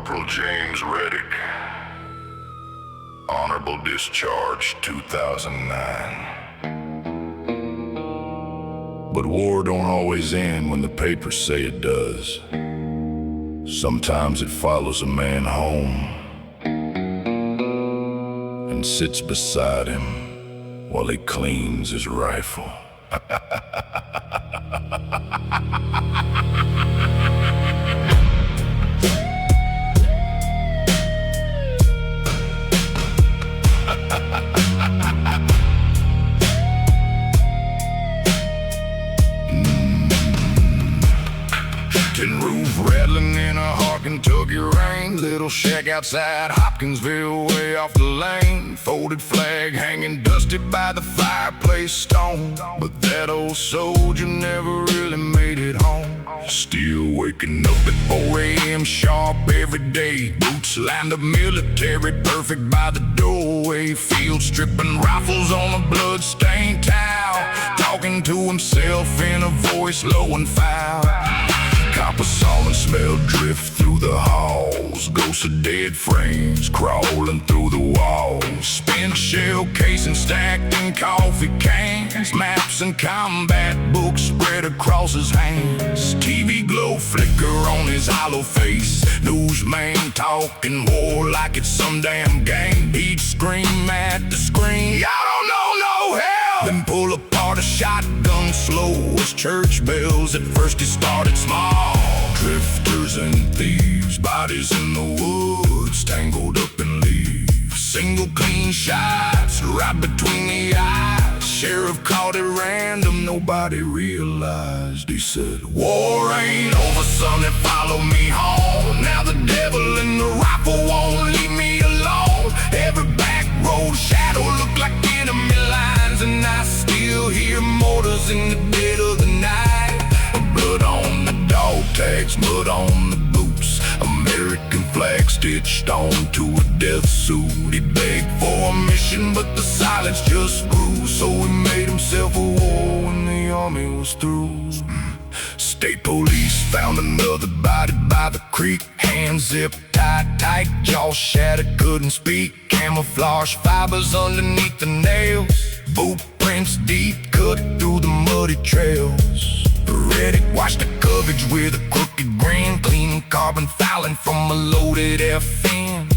Corporal James Reddick. Honorable discharge 2009. But war don't always end when the papers say it does. Sometimes it follows a man home and sits beside him while he cleans his rifle. Tin roof rattling in a hot Kentucky rain. Little shack outside Hopkinsville, way off the lane. Folded flag hanging dusty by the fireplace stone. But that old soldier never really made it home. Still waking up at 4 a.m. sharp every day. Boots lined up military, perfect by the doorway. Field stripping rifles on a blood-stained towel. Talking to himself in a voice low and foul. Copper saw and smelled drift through the halls. Ghosts of dead frames crawling through the walls. Spent shell casing stacked in coffee cans. Maps and combat books spread across his hands. TV glow flicker on his hollow face. Newsman talking war like it's some damn game. He'd scream at the screen, "Y'all don't know no hell!" Then pull apart a shotgun slow as church bells. At first he started small. Drifters and thieves, bodies in the woods, tangled up in leaves. Single clean shots right between the eyes. Sheriff caught it random, nobody realized. He said, "War ain't over, son, and follow me home. Now the devil in the rifle won't leave me alone. Every back road shadow look like enemy lines, and I still hear mortars in the dead of the night. Blood on the dog tags, mud on the boots. American flag stitched onto a death suit. He begged for a mission, but the silence just grew. So he made himself a war when the army was through." State police found another body by the creek. Hands zipped tight, jaw shattered, couldn't speak. Camouflage fibers underneath the nails. Boot prints deep cut through the muddy trails. Reddick watched the coverage with a crooked grin. Clean carbon fouling from a loaded FN.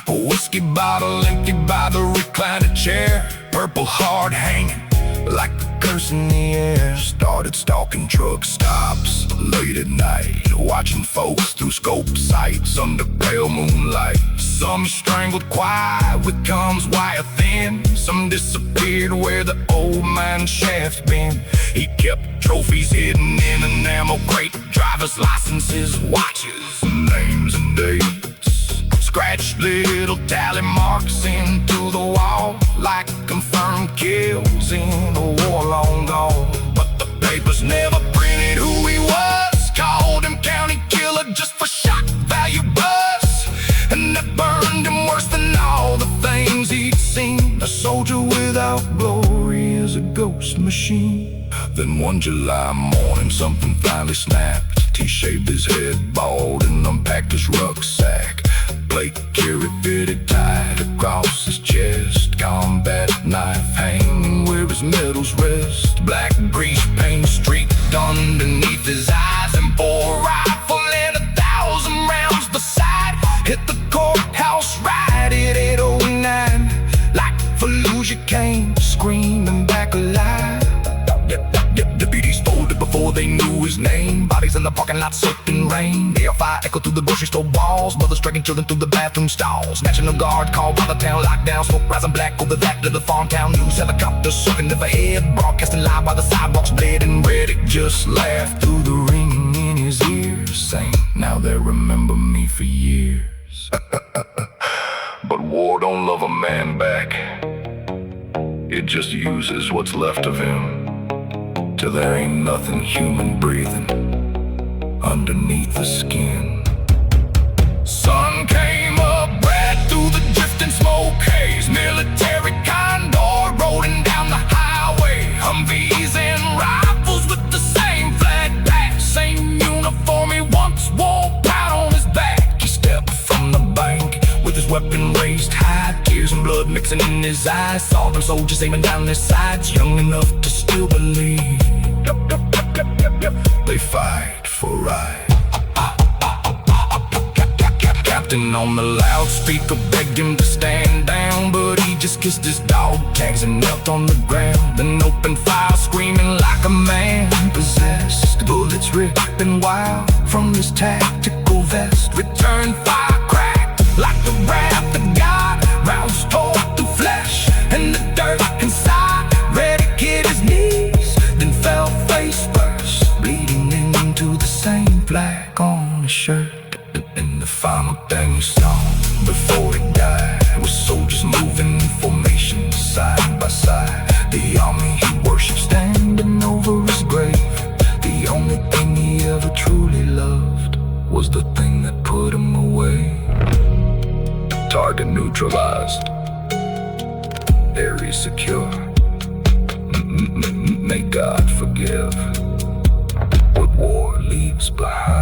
A whiskey bottle empty by the recliner chair. Purple heart hanging like a curse in the air. Started stalking truck stops late at night, watching folks through scope sights under pale moonlight. Some strangled quiet with gums wire thin. Some disappeared where the old man shaft's been. He kept trophies hidden in an ammo crate. Driver's licenses, watches, names and dates. Scratched little tally marks into the wall, like confirmed kills in a war long gone. But the papers never printed who he was. Called him county killer just for shock value buzz. And that burned him worse than all the things he'd seen. A soldier without glory is a ghost machine. Then one July morning something finally snapped. He shaved his head bald and unpacked his rucksack. Blake carry fitted tight across his chest. Combat knife hanging where his medals rest. Black grease paint streaked underneath his eyes. And bore a rifle and 1,000 rounds beside. Hit the courthouse right at 8:09. Like Fallujah came screaming back alive. Deputies folded before they knew his name. Bodies in the parking lot soaked in rain. AR-5 echoed through the grocery store walls. Mothers dragging children through the bathroom stalls. National Guard called by the town lockdown. Smoke rising black over that to the farm town news. Helicopters circling overhead, broadcasting live while the sidewalks bled. And Reddick just laughed through the ringing in his ears, saying, "Now they'll remember me for years." But war don't love a man back. It just uses what's left of him, till there ain't nothing human breathing underneath the skin. Sun came up, red through the drifting smoke haze. Military condor rolling down the highway. Humvees and rifles with the same flag patch. Same uniform he once wore proud on his back. He blitzing in his eyes. Saw them soldiers aiming down their sides, young enough to still believe. They fight for right. Captain on the loudspeaker begged him to stand down, but he just kissed his dog tags and knelt on the ground. Then opened fire, screaming like a man possessed. Bullets ripping wild from his tactical vest. Return fire cracked like the wrath of God. Rounds tore through flesh and the dirt inside. Reddick hit his knees, then fell face first, bleeding into the same flag on his shirt. And the final thing song before he died was soldiers moving in formation side by side. The army he worshipped standing over his grave. The only thing he ever truly loved was the thing that put him away. Target neutralized. Area secure. May God forgive what war leaves behind.